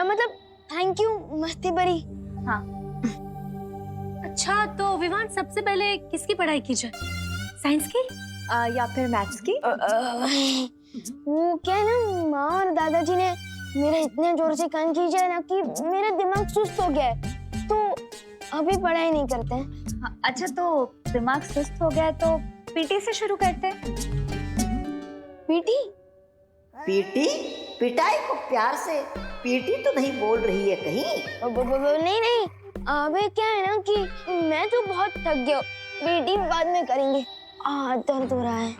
मतलब thank you मस्ती बरी। हाँ। अच्छा तो विवान सबसे पहले किसकी पढ़ाई की जाए, साइंस की या फिर मैथ्स की? वो क्या है ना, माँ और दादाजी ने मेरा इतने जोर से कान खींचा है ना कि मेरा दिमाग सुस्त हो गया है, तो अभी पढ़ाई नहीं करते हैं। हाँ, अच्छा तो दिमाग सुस्त हो गया है तो पीटी से शुरू करते हैं। पीटी? पीटी? पिटाई को प्यार से पीटी तो नहीं बोल रही है कहीं? नहीं नहीं, अबे क्या है ना कि मैं तो बहुत थक गया, पीटी बाद में करेंगे, दर्द हो रहा है।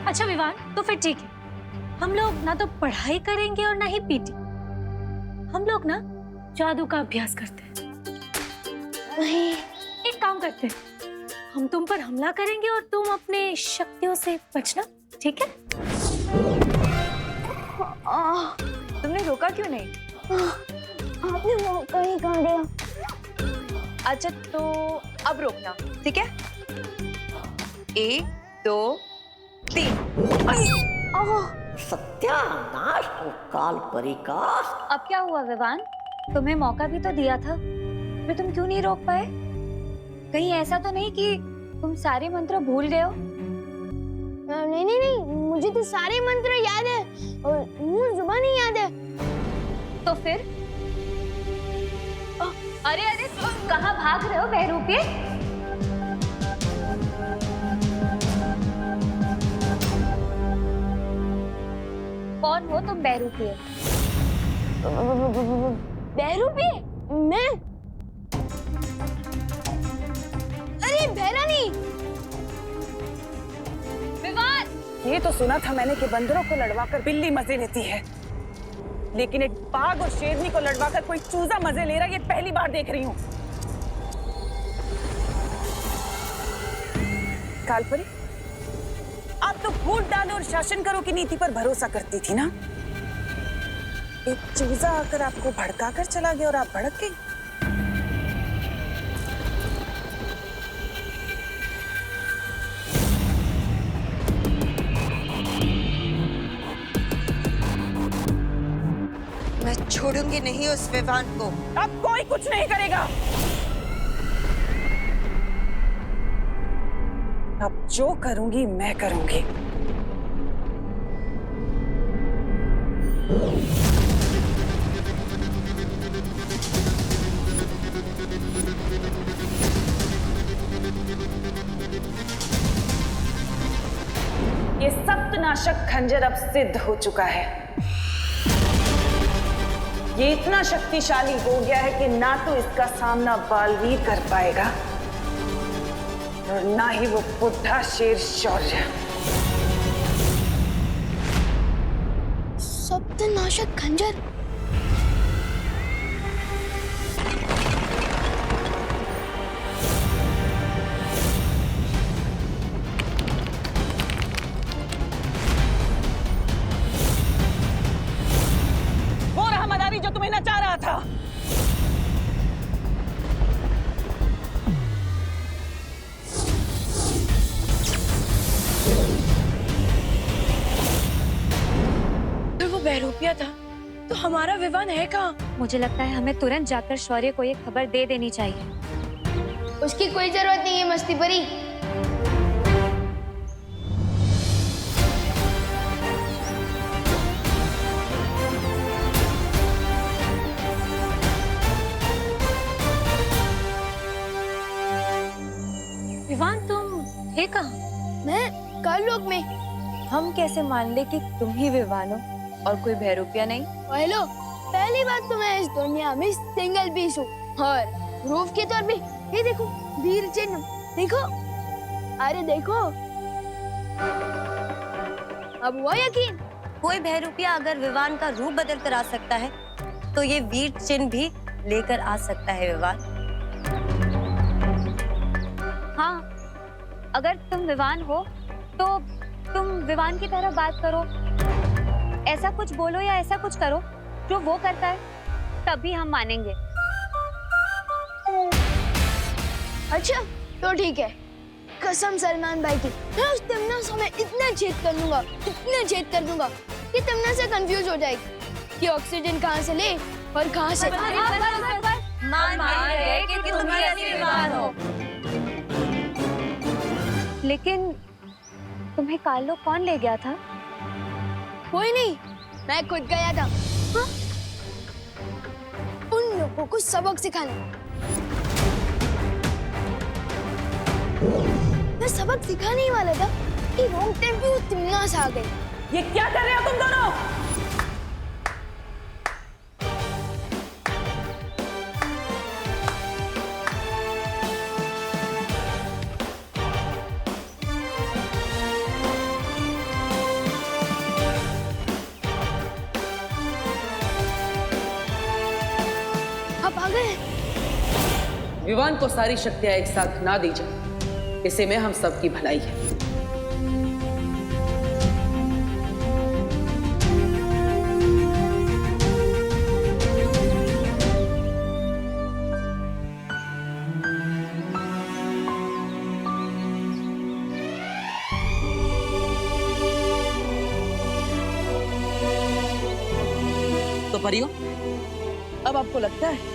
अच्छा विवान तो फिर ठीक है, हम लोग ना तो पढ़ाई करेंगे और ना ही पीटी, हम लोग ना जादू का अभ्यास करते हैं। नहीं, एक काम करते हैं, हम तुम पर हमला करेंगे और तुम अपने शक्तियों से बचना, ठीक है? तुमने रोका क्यों नहीं? आपने मौका ही कहाँ दिया। अच्छा तो अब रोकना, ठीक है? 1 2 3। सत्यानाश हो काल परी का। अब क्या हुआ विवान, तुम्हें मौका भी तो दिया था, फिर तुम क्यों नहीं रोक पाए? कहीं ऐसा तो नहीं कि तुम सारे मंत्र भूल गए हो? नहीं नहीं नहीं, मुझे तो सारे मंत्र याद है और मुंह जुबानी याद है। तो फिर? अरे अरे तुम कहाँ भाग रहे हो बहरूपिये? कौन हो तुम बहरूपिये? बहरूपिये? मैं? अरे बहरानी। विवान! ये तो सुना था मैंने कि बंदरों को लड़वाकर बिल्ली मजे लेती है, लेकिन एक बाघ और शेरनी को लड़वाकर कोई चूजा मजे ले रहा है, ये पहली बार देख रही हूँ। कालपरी, आप तो वोट डालो और शासन करो की नीति पर भरोसा करती थी ना। एक चूजा आकर आपको भड़काकर चला गया और आप भड़क गई। मैं छोड़ूंगी नहीं उस विवान को। अब कोई कुछ नहीं करेगा। अब जो करूंगी मैं करूंगी। ये सप्तनाशक खंजर अब सिद्ध हो चुका है। ये इतना शक्तिशाली हो गया है कि ना तो इसका सामना बालवीर कर पाएगा और ना ही वो बुढ़ा शेर शौर्य। सप्तनाशक खंजर? वो रहा मदारी जो तुम्हें नचा रहा था। अगर वो बहरूपिया था तो हमारा विवान है कहाँ? मुझे लगता है हमें तुरंत जाकर शौर्य को ये खबर दे देनी चाहिए। उसकी कोई जरूरत नहीं है मस्ती परी। विवान तुम थे कहाँ? मैं काललोक में। हम कैसे मान ले कि तुम ही विवान हो और कोई बहरूपिया नहीं? हेलो, पहली बात तो मैं इस दुनिया में सिंगल पीस हूँ और प्रूफ के तौर पे ये देखो वीर चिन्ह, देखो, अरे देखो, अब हुआ यकीन? कोई बहरूपिया अगर विवान का रूप बदल कर आ सकता है तो ये वीर चिन्ह भी लेकर आ सकता है विवान। हाँ, अगर तुम विवान हो तो तुम विवान की तरह बात करो, ऐसा कुछ बोलो या ऐसा कुछ करो जो वो करता है, तभी हम मानेंगे। अच्छा तो ठीक है, कसम सलमान भाई की, मैं उस तमन्ना से इतना छेद कर दूंगा, इतना छेद कर दूंगा कि तमन्ना से कंफ्यूज हो जाएगी। कि ऑक्सीजन कहाँ से ले और कहाँ से। मान रहे कि तुम ही असली विवान हो। लेकिन तुम्हें कार्लो कौन ले गया था? कोई नहीं, मैं खुद गया था। हाँ? उन लोगों को सबक सिखाने। मैं सबक सिखाने ही वाला था कि रॉन्ग टाइम पे वो तिम्नास आ गई। ये क्या कर रहे हो तुम दोनों? आप आ गए? विवान को सारी शक्तियां एक साथ ना दी जाए, इसी में हम सबकी भलाई है। तो परियों, अब आपको लगता है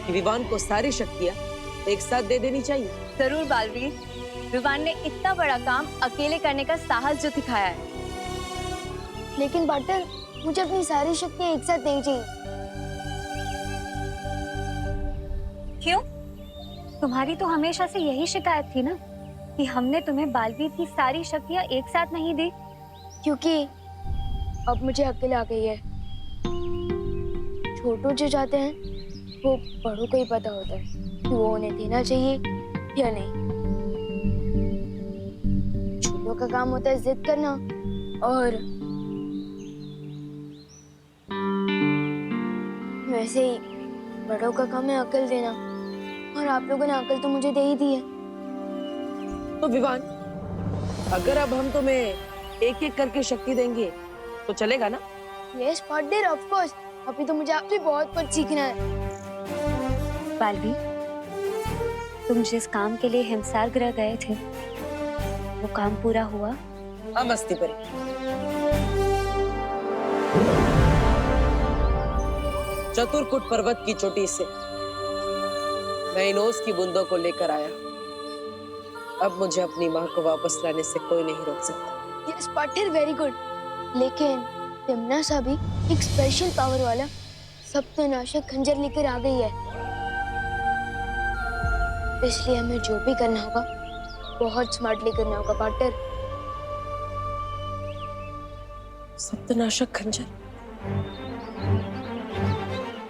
कि विवान को सारी शक्तियां एक साथ दे देनी चाहिए? जरूर बालवीर, विवान ने इतना बड़ा काम अकेले करने का साहस जो दिखाया है। लेकिन पार्टनर, मुझे अपनी सारी शक्तियां एक साथ नहीं चाहिए। क्यों? तुम्हारी तो हमेशा से यही शिकायत थी ना कि हमने तुम्हें बालवीर की सारी शक्तियां एक साथ नहीं दी। क्योंकि अब मुझे अकेले आ गई है। छोटू जो चाहते हैं वो बड़ों को ही पता होता है कि वो उन्हें देना चाहिए या नहीं। छोटों का काम होता है जिद करना और वैसे ही बड़ों का काम है अकल देना, और आप लोगों ने अकल तो मुझे दे ही दी है। तो विवान, अगर अब हम तुम्हें एक एक करके शक्ति देंगे तो चलेगा ना? Yes partner, of course. अभी तो मुझे आपसे बहुत कुछ सीखना है। बालवीर, तुम जिस काम के लिए हिमसार ग्रह गए थे वो काम पूरा हुआ? हाँ मस्ती परी, चतुरकुट पर्वत की चोटी से मैं इन ओस की बूंदों को लेकर आया। अब मुझे अपनी माँ को वापस लाने से कोई नहीं रोक सकता। Yes partner, very good. लेकिन तिम्नासा भी एक स्पेशल पावर वाला सप्तनाशक खंजर लेकर आ गई है, इसलिए हमें जो भी करना होगा बहुत स्मार्टली करना होगा पार्टनर। सप्तनाशक खंजर?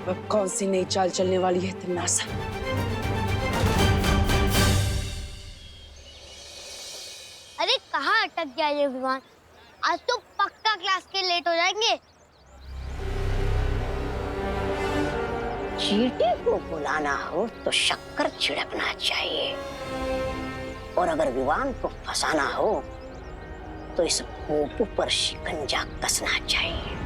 अब कौन सी नई चाल चलने वाली है तिम्नासा? अरे कहाँ अटक गया ये विमान? आज तो पक्का क्लास के लेट हो जाएंगे। चींटी को बुलाना हो तो शक्कर छिड़कना चाहिए, और अगर विवान को फंसाना हो तो इस पोपू पर शिकंजा कसना चाहिए।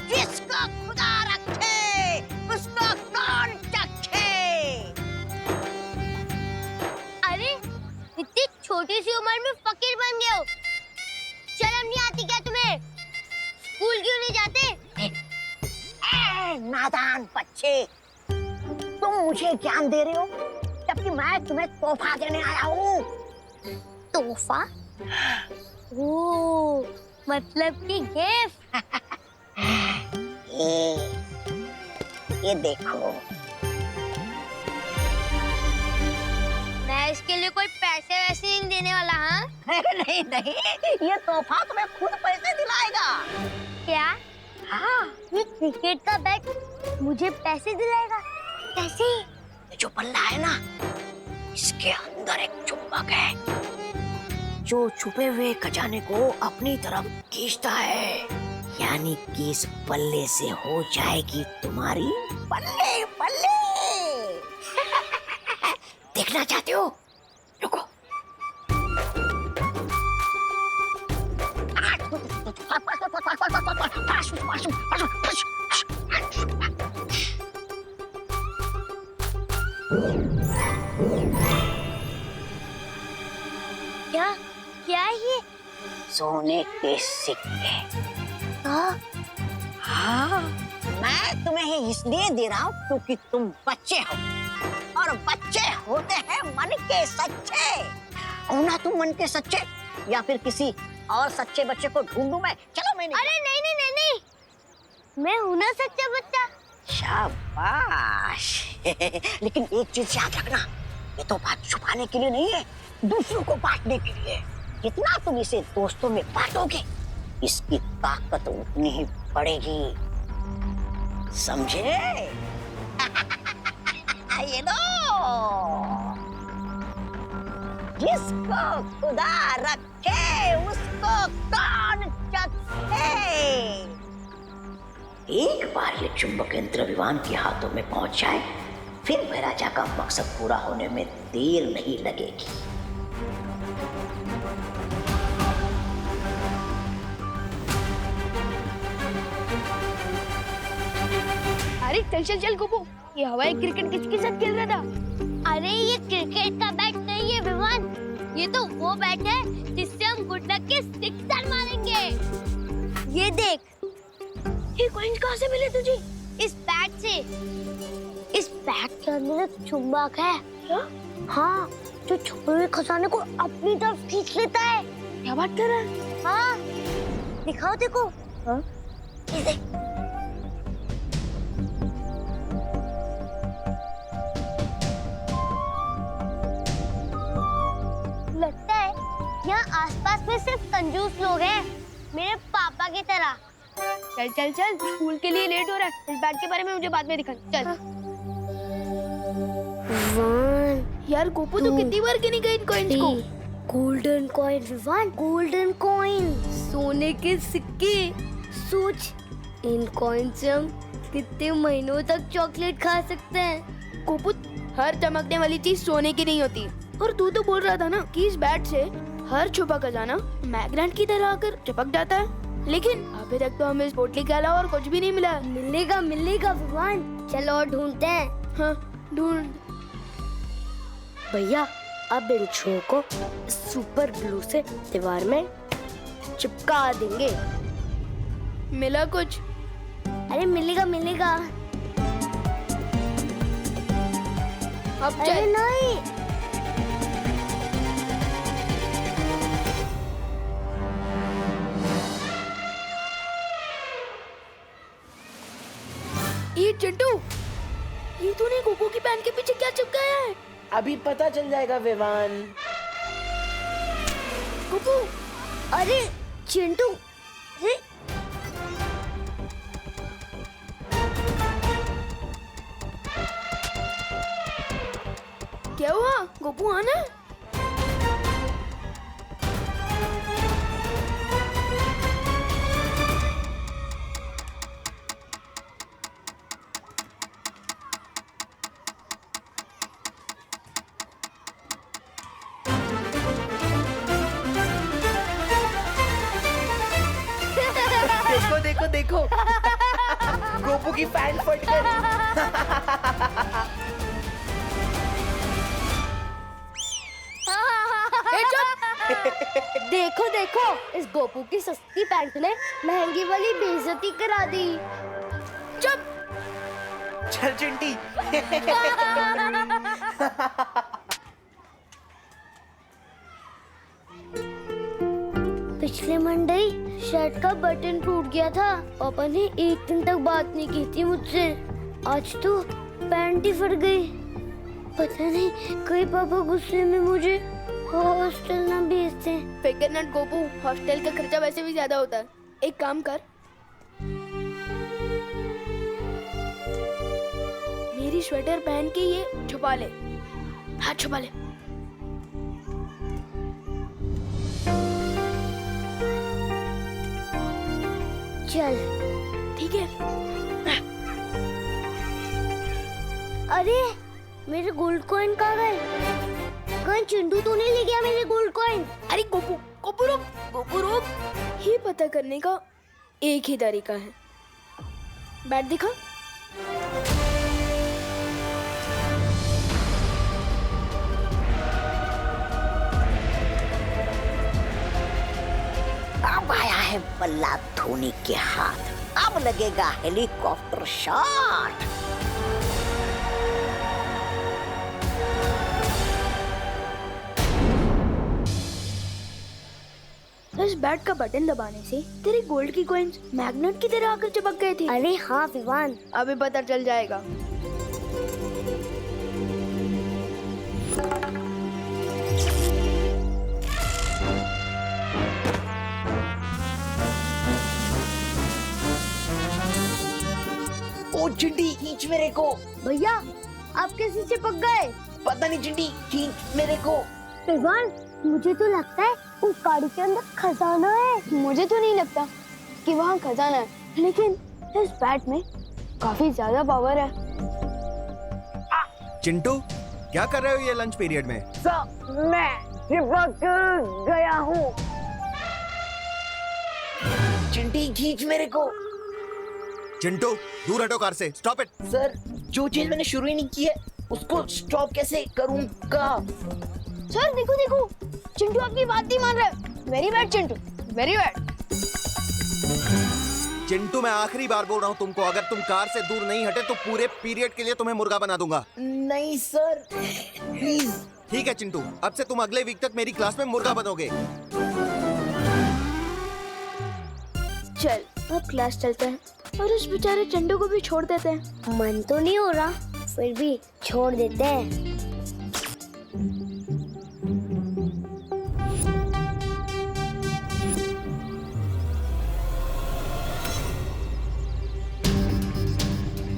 जिसको खुदा रखे उसको कौन चखे। अरे इतनी छोटी सी उम्र में फकीर बन गए हो, शर्म नहीं आती क्या तुम्हें? स्कूल क्यों नहीं जाते? नादान बच्चे, तुम मुझे ज्ञान दे रहे हो जबकि मैं तुम्हें तोहफा देने आया हूँ। तोहफा? ओह, मतलब कि गिफ्ट। ये देखो। मैं इसके लिए कोई पैसे वैसे नहीं देने वाला। हाँ? नहीं नहीं, ये तोहफा तुम्हें खुद पैसे दिलाएगा। क्या? हाँ, ये क्रिकेट का बैट मुझे पैसे दिलाएगा? कैसे? ये जो बल्ला है ना, इसके अंदर एक चुंबक है जो छुपे हुए खजाने को अपनी तरफ खींचता है, यानी कि इस बल्ले से हो जाएगी तुम्हारी बल्ले बल्ले। देखना चाहते हो? रुको। क्या क्या है ये? सोने के सिक्के। हाँ, मैं तुम्हें ही इसलिए दे रहा हूँ क्योंकि तुम बच्चे हो और बच्चे होते हैं मन के सच्चे। हो ना तुम मन के सच्चे, या फिर किसी और सच्चे बच्चे को ढूंढूं मैं? चलो मैंने। अरे नहीं नहीं नहीं नहीं, मैं हूं ना सच्चा बच्चा। शाबाश। लेकिन एक चीज याद रखना, ये तो बात छुपाने के लिए नहीं है, दूसरों को बांटने के लिए। जितना तुम इसे दोस्तों में बांटोगे, इसकी ताकत उतनी ही बढ़ेगी, समझे? ये लो, जिसको खुदा रखे उसको कौन चखे। एक बार ये चुंबक यंत्र विवान के हाथों में पहुंच जाए, फिर महाराजा का मकसद पूरा होने में देर नहीं लगेगी। अरे चल चल चल गोपू, ये हवाई क्रिकेट किसके साथ खेल रहा था? अरे ये क्रिकेट का बैट नहीं है विवान, ये तो वो बैट है जिससे हम गुड लक के सिक्सर मारेंगे। ये देख, ये कॉइंस कहाँ से मिले तुझे? इस बैट से। इस बैट के अंदर एक चुंबक है। क्या? हाँ, जो छुपे हुए खजाने को अपनी तरफ खींच लेता है। क्या बात कर रहा है? हाँ, दिखाओ देखो। हाँ? ये देख। लगता है यहाँ आसपास में सिर्फ कंजूस लोग हैं, मेरे पापा की तरह। चल चल चल, स्कूल के लिए लेट हो रहा है। इस बैट के बारे में मुझे बाद में दिखाना। चल। यार गोपू, तो कितनी बार गिनी गई इन कॉइन्स को? Golden coin Vivaan, golden coin, सोने के सिक्के। सोच, इन कॉइन से हम कितने महीनों तक चॉकलेट खा सकते हैं। गोपू, हर चमकने वाली चीज सोने की नहीं होती। और तू तो बोल रहा था ना कि इस बैट से हर छुपा खजाना मैग्नेट की तरह आकर चिपक जाता है, लेकिन अभी तक तो हमें इस पोटली के अलावा और कुछ भी नहीं मिला। मिलेगा मिलेगा विवान, चलो और ढूंढते हैं। हाँ, ढूंढ। भैया, अब इन छुओं को सुपर ग्लू से दीवार में चिपका देंगे। मिला कुछ? अरे मिलेगा मिलेगा। अब अरे चल। नहीं, ये चिंटू, ये तूने गोपू की पैंट के पीछे क्या चिपकाया है? अभी पता चल जाएगा विवान। गोपू, अरे चिंटू, अरे क्या हुआ? गोपू आना। देखो देखो देखो, गोपू की पैंट फट गई। देखो देखो, इस गोपू की सस्ती पैंट ने महंगी वाली बेइज्जती करा दी। चुप। चल चिंटी। पिछले मंडे शर्ट का बटन टूट गया था। पापा ने एक दिन तक बात नहीं की थी मुझसे। आज तो पैंट ही फट गई। पता नहीं कहीं पापा गुस्से में मुझे हॉस्टल ना भेजते। फिकर नट गोपू, हॉस्टल का खर्चा वैसे भी ज्यादा होता है। एक काम कर, मेरी स्वेटर पहन के ये छुपा ले। हाँ, छुपा ले। चल ठीक है। अरे मेरे गोल्ड कॉइन कहाँ गए? कहीं चिंटू तो नहीं ले गया मेरे गोल्ड कॉइन? अरे गोपू, गोपू रुक, गोपू रुक। ये पता करने का एक ही तरीका है। बैट दिखा। है बल्ला धोनी के हाथ। अब लगेगा हेलीकॉप्टर शॉट। इस बैट का बटन दबाने से तेरी गोल्ड की कॉइन्स मैग्नेट की तरह आकर चिपक गए थे। अरे हाँ विवान, अभी पता चल जाएगा। ओ चिंटी खींच मेरे को। भैया आप कैसे चिपक गए? पता नहीं चिंटी, खींच मेरे को। विवान, मुझे तो लगता है उस गाड़ी के अंदर खजाना है। मुझे तो नहीं लगता कि वहाँ खजाना है, लेकिन इस बैट में काफी ज्यादा पावर है। चिंटू, क्या कर रहे हो ये लंच पीरियड में? मैं चिपक गया हूँ। चिंटी खींच मेरे को। चिंटू, दूर हटो कार से। Stop it. सर, जो चीज मैंने शुरू ही नहीं की है उसको स्टॉप कैसे करूँगा? सर देखो देखो, चिंटू आपकी बात नहीं मान रहा है। Very bad Chintu, very bad. Chintu, मैं आखिरी बार बोल रहा हूँ तुमको, अगर तुम कार से दूर नहीं हटे तो पूरे पीरियड के लिए तुम्हें मुर्गा बना दूंगा। नहीं सर, प्लीज। ठीक है चिंटू, अब से तुम अगले वीक तक मेरी क्लास में मुर्गा बनोगे। चल अब क्लास चलते हैं और उस बेचारे चिंटू को भी छोड़ देते हैं। मन तो नहीं हो रहा, फिर भी छोड़ देते हैं।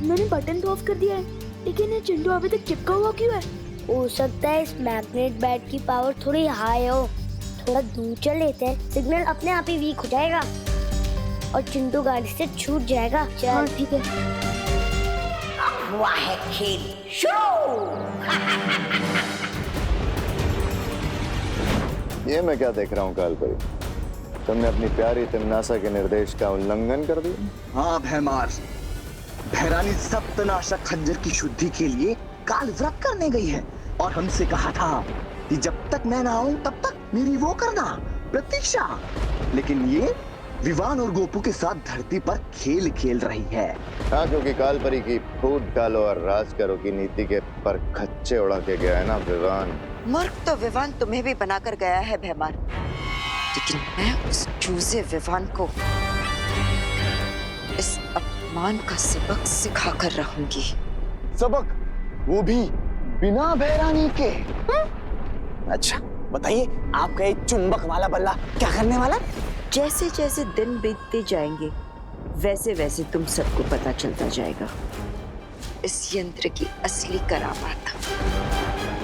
मैंने बटन तो ऑफ कर दिया है, लेकिन ये चिंटू अभी तक चिपका हुआ क्यों है? हो सकता है इस मैग्नेट बैट की पावर थोड़ी हाई हो। थोड़ा दूर चल लेते हैं, सिग्नल अपने आप ही वीक हो जाएगा और चिंटू गाड़ी से छूट जाएगा। चल हाँ ठीक है। हुआ है खेल शुरू। ये मैं क्या देख रहा हूँ कालपरी? तुमने अपनी प्यारी तिमनासा के निर्देश का उल्लंघन कर दिया। हाँ भैमार, भैरानी सप्तनाशक खंजर की शुद्धि के लिए काल व्रत करने गई है और हमसे कहा था कि जब तक मैं ना आऊं तब तक मेरी वो करना प्रतीक्षा। लेकिन ये विवान और गोपू के साथ धरती पर खेल खेल रही है। हाँ, क्योंकि कालपरी की फूट डालो और राज करो की नीति के पर खच्चे उड़ा के गया है ना विवान। मूर्ख तो विवान तुम्हें भी बनाकर गया है भैमार, लेकिन मैं उस चूजे विवान को इस अपमान का सबक सिखा कर रहूंगी। सबक, वो भी बिना भैरानी के। अच्छा बताइए, आपका ये चुंबक वाला बल्ला क्या करने वाला? जैसे जैसे दिन बीतते जाएंगे वैसे वैसे तुम सबको पता चलता जाएगा इस यंत्र की असली करामात।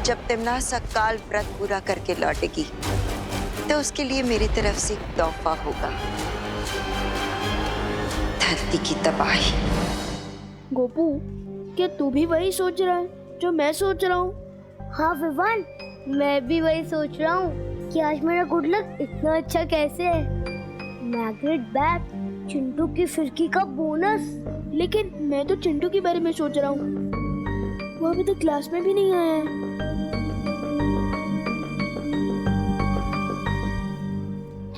जब तिमनासा काल व्रत पूरा करके लौटेगी तो उसके लिए मेरी तरफ से एक तोहफा होगा, धरती की तबाही। गोपू, क्या तू भी वही सोच रहा है जो मैं सोच रहा हूँ? हाँ विवान, मैं भी वही सोच रहा हूँ कि आज मेरा गुड लक इतना अच्छा कैसे है। मैग्नेट बैट, चिंटू की फिरकी का बोनस। लेकिन मैं तो चिंटू के बारे में सोच रहा हूँ, वो अभी तक क्लास में भी नहीं आया है।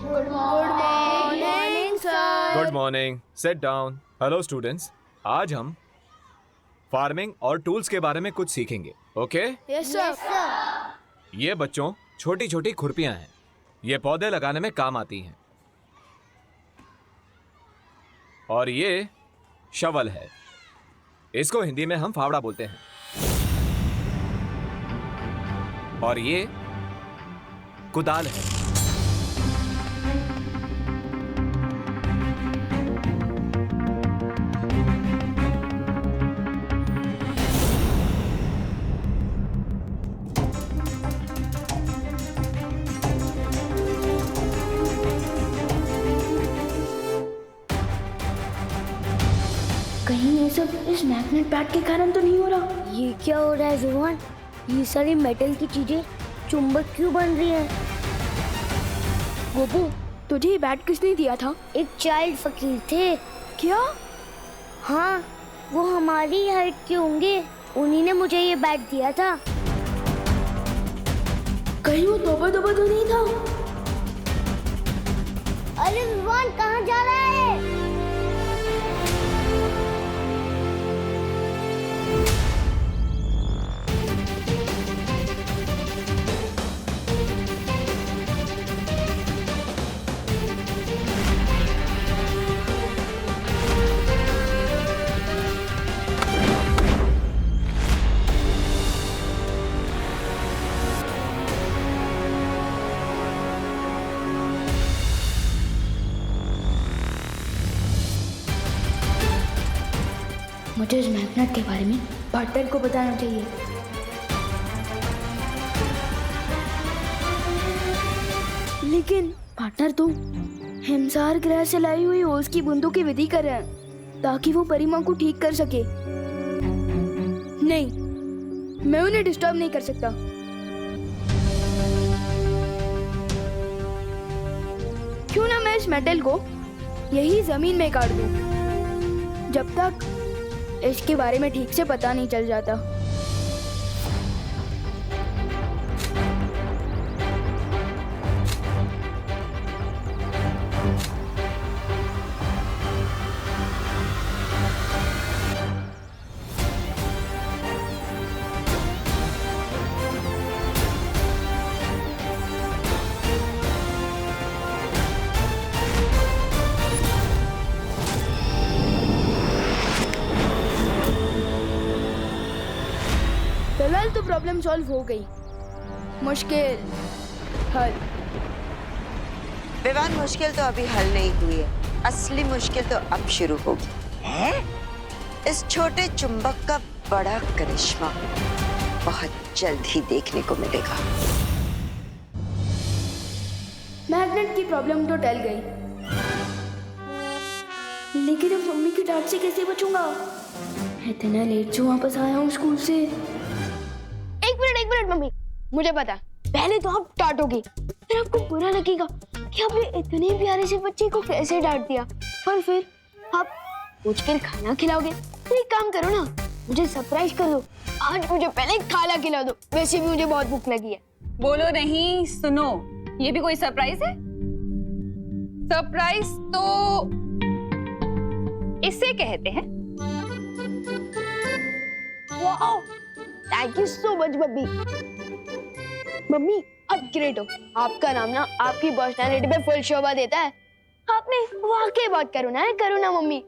Good morning sir. Good morning, sit down. Hello students, आज हम फार्मिंग और टूल्स के बारे में कुछ सीखेंगे। ओके? Yes sir. ये बच्चों छोटी छोटी खुरपियां हैं, ये पौधे लगाने में काम आती हैं। और ये शवल है, इसको हिंदी में हम फावड़ा बोलते हैं। और ये कुदाल है। कहीं ये सब इस मैग्नेट बैट के कारण तो नहीं हो रहा? ये क्या हो रहा है विवान? ये सारी मेटल की चीजें चुंबक क्यों बन रही हैं? गोपू, तुझे ये बैट किसने दिया था? एक चाइल्ड फकीर थे। क्या? हाँ, वो हमारी हाइट के होंगे, उन्हीं ने मुझे ये बैट दिया था। कहीं वो तोबा तोबा तो नहीं था? अरे विवान कहाँ जा रहा है? मुझे इस मैग्नेट के बारे में पार्टनर को बताना चाहिए। लेकिन पार्टनर तो हिमसार ग्रह से लाई हुई ओस की बूंदों की विधि कर रहे हैं ताकि वो परिमा को ठीक कर सके। नहीं, मैं उन्हें डिस्टर्ब नहीं कर सकता। क्यों ना मैं इस मेटल को यही जमीन में काट दूं, जब तक इसके बारे में ठीक से पता नहीं चल जाता। फिलहाल तो प्रॉब्लम सॉल्व हो गई। मुश्किल हल। विवान, मुश्किल तो अभी हल नहीं हुई है, असली मुश्किल तो अब शुरू होगी। है? इस छोटे चुंबक का बड़ा करिश्मा बहुत जल्द ही देखने को मिलेगा। मैग्नेट की प्रॉब्लम तो टल गई, लेकिन अब मम्मी की डांट से कैसे बचूंगा? इतना लेट से वापस आया हूँ स्कूल से। एक मिनट मम्मी, मुझे पता, पहले तो आप डांटोगे, फिर आपको बुरा लगेगा कि आपने इतने प्यारे से बच्चे को कैसे डांट दिया, और फिर आप पूछकर खाना खिलाओगे। तो एक काम करो ना, मुझे सरप्राइज कर दो। आज मुझे पहले खाना खिला दो, वैसे भी मुझे बहुत भूख लगी है। बोलो नहीं, सुनो, ये भी कोई सरप्राइज है? सरप्राइज तो इसे कहते हैं। Wow, thank you so much mummy. Mummy आप ग्रेट हो, आपका नाम ना आपकी पर्सनालिटी पे फुल शोभा देता है। आपने वाकई बहुत करुणा है, करुणा मम्मी।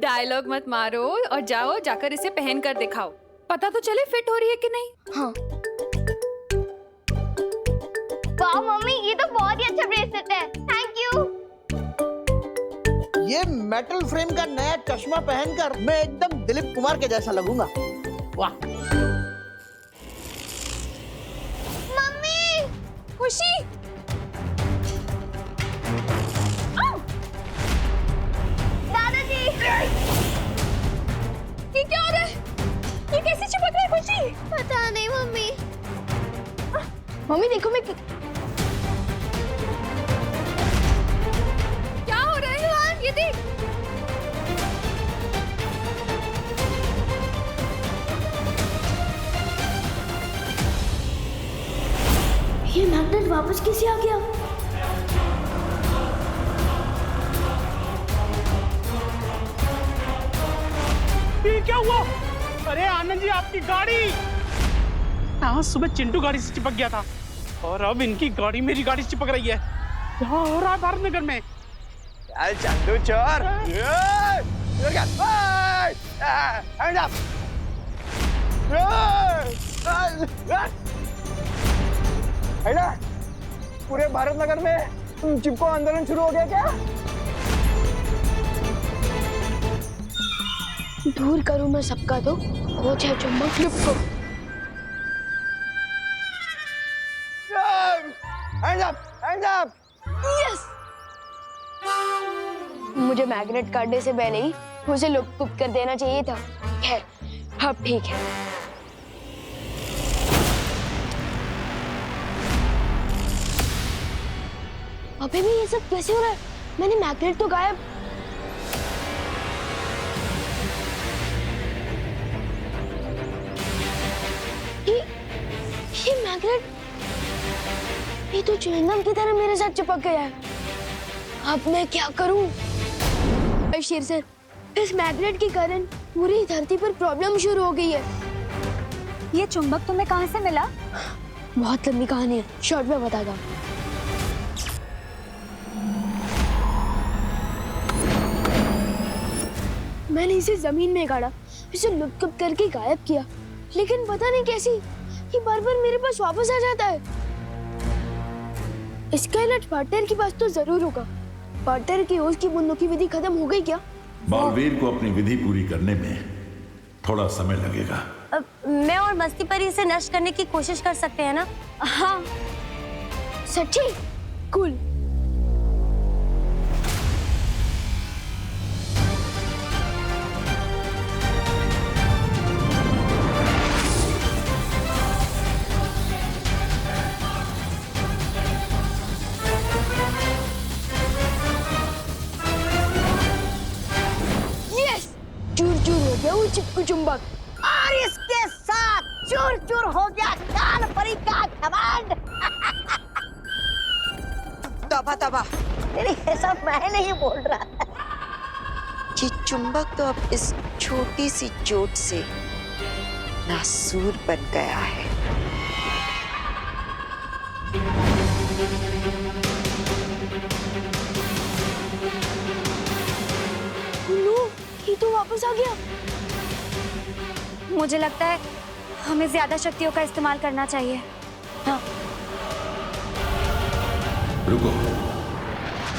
डायलॉग मत मारो और जाओ, जाकर इसे पहन कर दिखाओ, पता तो चले फिट हो रही है कि नहीं। हाँ। वाह मम्मी, ये तो बहुत ही अच्छा ब्रेसलेट है, थैंक यू। ये मेटल फ्रेम का नया चश्मा पहनकर मैं एकदम दिलीप कुमार के जैसा लगूंगा। वाह। मम्मी, खुशी, दादाजी, ये क्या हो रहा है? ये कैसे चिपक रहा है खुशी? पता नहीं मम्मी। मम्मी देखो, मैं क्या हो रहा है? ये देख। ये मैग्नेट वापस कैसे आ गया? ये क्या हुआ? अरे आनंद जी, आपकी गाड़ी! हाँ, सुबह चिंटू गाड़ी से चिपक गया था और अब इनकी गाड़ी मेरी गाड़ी से चिपक रही है। क्या हो रहा है भारत नगर में? चल चंदू चोर! पूरे भारत नगर में चिपको आंदोलन शुरू हो गया क्या? दूर करूं मैं सबका तो वो चाहे चुंबक लिप को। Hands up! यस! मुझे मैग्नेट काटने से पहले ही उसे लुप्त कर देना चाहिए था। खैर, अब ठीक है। अबे भी ये सब कैसे हो रहा है? मैंने मैग्नेट तो गायब। ये मैग्नेट, ये तो च्युइंगम की तरह मेरे साथ चिपक गया है। अब मैं क्या करूं? शेर सर, इस मैग्नेट के कारण पूरी धरती पर प्रॉब्लम शुरू हो गई है। ये चुंबक तुम्हें कहाँ से मिला? बहुत लंबी कहानी है, शॉर्ट में बताता हूँ। मैंने इसे जमीन में गाड़ा, इसे लुक करके गायब किया, लेकिन पता नहीं कैसी ये बार-बार मेरे पास वापस आ जाता है। इसका इलाज पार्टनर के पास तो जरूर होगा। पार्टनर की ओस की बूंदों की विधि खत्म हो गई क्या? बालवीर को अपनी विधि पूरी करने में थोड़ा समय लगेगा। मैं और मस्ती परी इसे नष्ट करने की कोशिश कर सकते हैं ना? हाँ। सच्ची? कूल। चूर-चूर हो गया वो चिपकू चुंबक। और इसके साथ चूर चूर हो गया काल परी का घमंड। तौबा तौबा, ये सब मैं नहीं बोल रहा। ये चुंबक तो अब इस छोटी सी चोट से नासूर बन गया है। ये तो वापस आ गया। मुझे लगता है हमें ज्यादा शक्तियों का इस्तेमाल करना चाहिए। हाँ। रुको,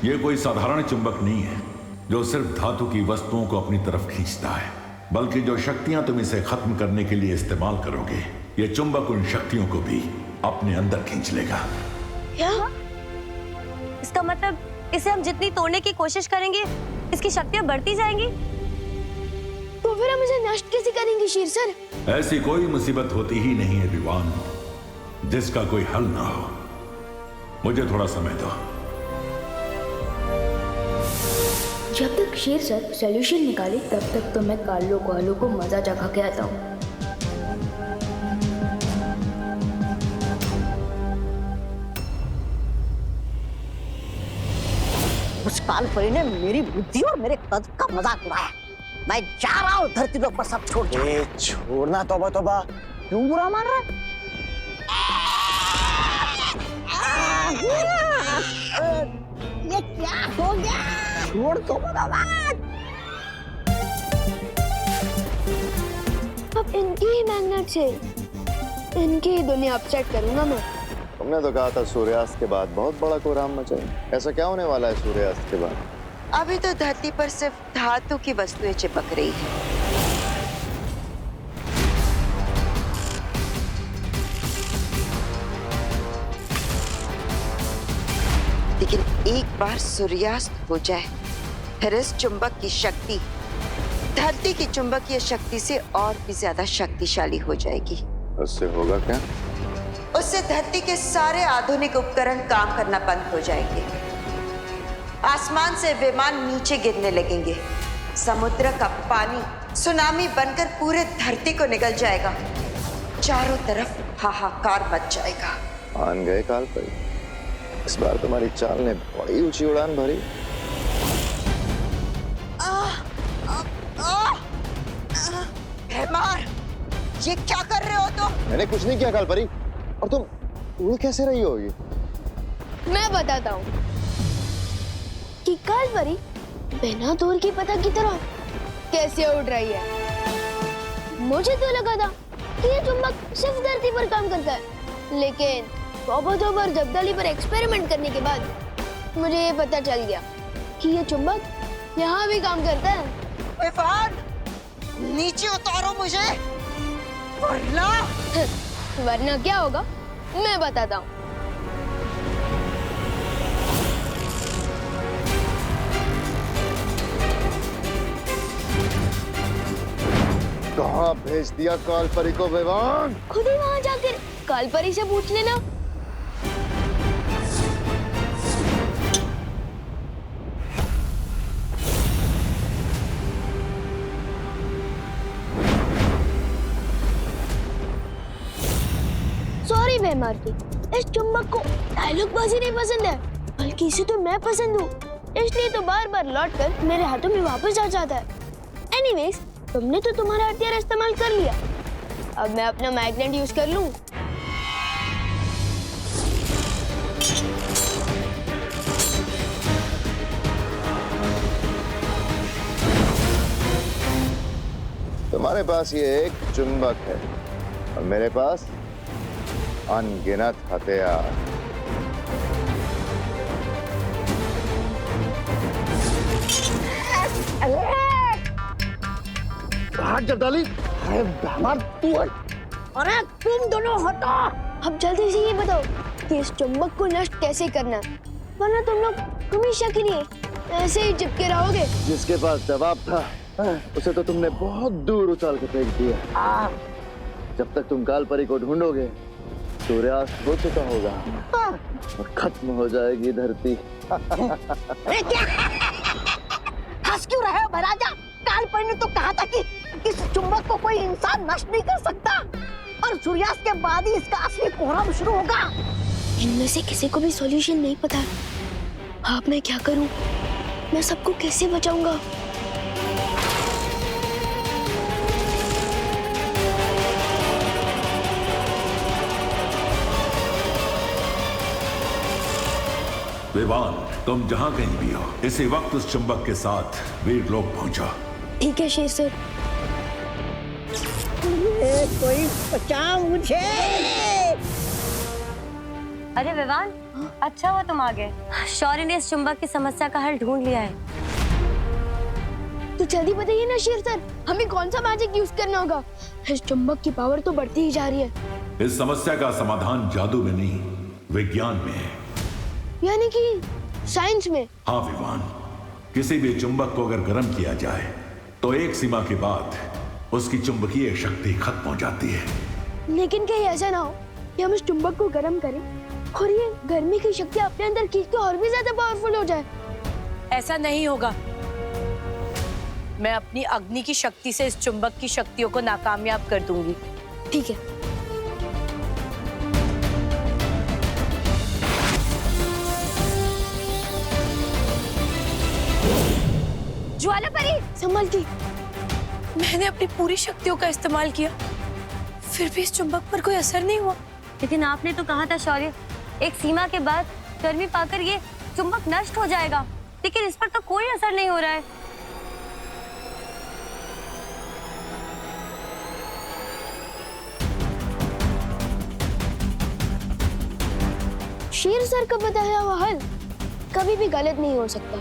ये कोई साधारण चुंबक नहीं है जो सिर्फ धातु की वस्तुओं को अपनी तरफ खींचता है, बल्कि जो शक्तियां तुम इसे खत्म करने के लिए इस्तेमाल करोगे, ये चुंबक उन शक्तियों को भी अपने अंदर खींच लेगा। क्या? इसका मतलब इसे हम जितनी तोड़ने की कोशिश करेंगे, इसकी शक्तियां बढ़ती जाएंगी। तो फिर हम इसे नष्ट कैसे करेंगे शेर सर? ऐसी कोई मुसीबत होती ही नहीं है विवान जिसका कोई हल ना हो। मुझे थोड़ा समय दो। जब तक शेर सर सॉल्यूशन निकाले तब तक तो मैं कालो कालो को मजा चखा के आता हूँ। उस काल परी ने मेरी बुद्धि और मेरे कद का मजाक उड़ाया। मैं जा रहा हूँ धरती के ऊपर सब छोड़ के। छोड़ना तौबा तौबा, क्यों बुरा मान रहा है? ये क्या हो गया? छोड़ दो बाबा। अब इनकी ही मैग्नेट से इनकी ही दुनिया अपसेट करूंगा मैं। तुमने तो कहा था सूर्यास्त के बाद बहुत बड़ा कोहराम मचाएगा। ऐसा क्या होने वाला है सूर्यास्त के बाद? अभी तो धरती पर सिर्फ धातु की वस्तुएं चिपक रही हैं। लेकिन एक बार सूर्यास्त हो जाए, फिर इस चुंबक की शक्ति धरती की चुंबकीय शक्ति से और भी ज्यादा शक्तिशाली हो जाएगी। उससे होगा क्या? उससे धरती के सारे आधुनिक उपकरण काम करना बंद हो जाएंगे। आसमान से विमान नीचे गिरने लगेंगे। समुद्र का पानी सुनामी बनकर पूरे धरती को निगल जाएगा। चारों तरफ हाहाकार मच जाएगा। मान गए काल परी, इस बार तुम्हारी चाल ने बड़ी ऊंची उड़ान भरी। मार, ये क्या कर रहे हो तुम? मैंने कुछ नहीं किया काल परी, और तुम उड़ कैसे रही होगी? मैं बताता हूँ कि काल परी बिना दूर की पतंग की तरह कैसे उड़ रही है। मुझे तो लगा था कि ये चुंबक सिर्फ धरती पर काम करता है, लेकिन तौबा जब्दाली पर एक्सपेरिमेंट करने के बाद मुझे ये पता चल गया कि ये चुंबक यहाँ भी काम करता है। विवान, नीचे उतारो मुझे, वरना क्या होगा मैं बताता हूँ। कहाँ भेज दिया काल परी को विवान? खुद ही वहाँ जाकर काल परी से पूछ लेना। सॉरी मैं मारती, इस चुंबक को डायलॉग बाजी नहीं पसंद है, बल्कि इसे तो मैं पसंद हूँ। इसलिए तो बार बार लौट कर मेरे हाथों में वापस आ जाता है। एनीवेज, तुमने तो तुम्हारा हथियार इस्तेमाल कर लिया, अब मैं अपना मैग्नेट यूज कर लूं। तुम्हारे पास ये एक चुंबक है और मेरे पास अनगिनत हथियार। हाथ जब डाली, तू हट। अरे तुम दोनों हटो। अब जल्दी से ये बताओ कि इस चुंबक को नष्ट कैसे करना, वरना तुम लोग हमेशा के लिए ऐसे ही चिपके रहोगे। जिसके पास जवाब था उसे तो तुमने बहुत दूर उछाल के फेंक दिया। जब तक तुम काल परी को ढूंढोगे सूर्यास्त हो चुका होगा और खत्म हो जाएगी धरती। अरे क्या हंस क्यों रहे हो महाराजा? काल परी ने तो कहा था कि इस चुंबक को कोई इंसान नष्ट नहीं कर सकता और सूर्यास्त के बाद ही इसका असली कोहराम शुरू होगा। इनमें से किसी को भी सॉल्यूशन नहीं पता। अब मैं क्या करूं? मैं सबको कैसे बचाऊंगा? विवान, तुम जहां कहीं भी हो, इसी वक्त उस चुंबक के साथ वीरलोक पहुंचा। ठीक है शेर सर। कोई बचाओ मुझे। अरे विवान, अच्छा हुआ तुम आ गए। शौर्य ने इस चुंबक की समस्या का हल ढूंढ लिया है। तो जल्दी बताइए ना शेर सर, हमें कौन सा मैजिक यूज करना होगा? इस चुंबक की पावर तो बढ़ती ही जा रही है। इस समस्या का समाधान जादू में नहीं, विज्ञान में है। यानी कि साइंस में? हाँ विवान, किसी भी चुंबक को अगर गर्म किया जाए तो एक सीमा के बाद उसकी चुंबकीय शक्ति खत्म हो जाती है। लेकिन कहीं ऐसा ना हो कि हम इस चुंबक को गर्म करें और ये गर्मी की शक्ति अपने अंदर खींच के और भी ज्यादा पावरफुल हो जाए। ऐसा नहीं होगा। मैं अपनी अग्नि की शक्ति से इस चुंबक की शक्तियों को नाकामयाब कर दूंगी। ठीक है। ज्वाला परी, संभल की। मैंने अपनी पूरी शक्तियों का इस्तेमाल किया, फिर भी इस चुंबक पर कोई असर नहीं हुआ। लेकिन आपने तो कहा था शौर्य, एक सीमा के बाद गर्मी पाकर ये चुंबक नष्ट हो जाएगा, लेकिन इस पर तो कोई असर नहीं हो रहा है। शेर सर का बताया हुआ हल कभी भी गलत नहीं हो सकता,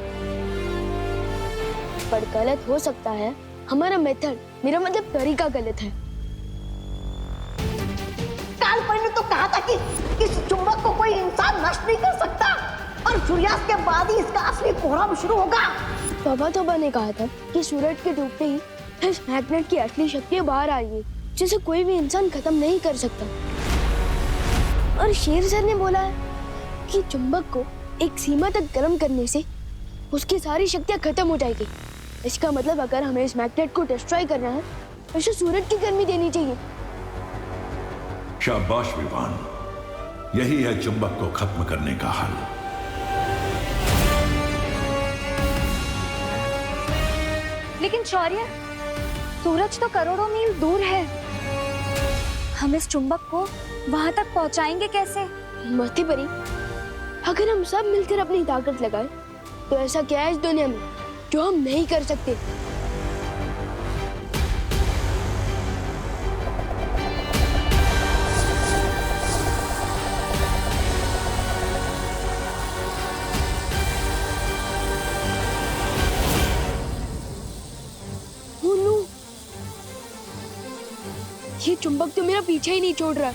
पर गलत हो सकता है हमारा मेथड, मेरा मतलब तरीका गलत है। काल परी ने तो कहा था कि इस चुंबक को कोई इंसान नष्ट नहीं कर सकता और सूर्यास्त के बाद ही इसका असली कोहराम शुरू होगा। बाबा ने कहा था कि सूरज के डूबते ही इस मैग्नेट की असली शक्ति बाहर आ रही है, जिसे कोई भी इंसान खत्म नहीं कर सकता। और शेर सर ने बोला है कि चुंबक को एक सीमा तक गर्म करने से उसकी सारी शक्तियां खत्म हो जाएगी। इसका मतलब अगर हमें इस मैग्नेट को डिस्ट्रॉय करना है तो इसे सूरज की गर्मी देनी चाहिए। शाबाश विवान, यही है चुंबक को खत्म करने का हल। लेकिन शौर्य, सूरज तो करोड़ों मील दूर है, हम इस चुंबक को वहां तक पहुंचाएंगे कैसे? मती परी, अगर हम सब मिलकर अपनी ताकत लगाए तो ऐसा क्या है इस दुनिया में जो हम नहीं कर सकते? ये चुंबक तो मेरा पीछे ही नहीं छोड़ रहा।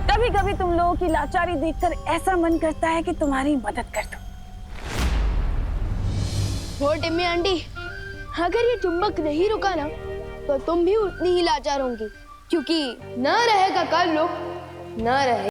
कभी कभी तुम लोगों की लाचारी देखकर ऐसा मन करता है कि तुम्हारी मदद कर दूं। वो टिम्मी आंटी, अगर ये चुंबक नहीं रुका ना तो तुम भी उतनी ही लाचार होंगी, क्योंकि न रहेगा कल लोग, न रहे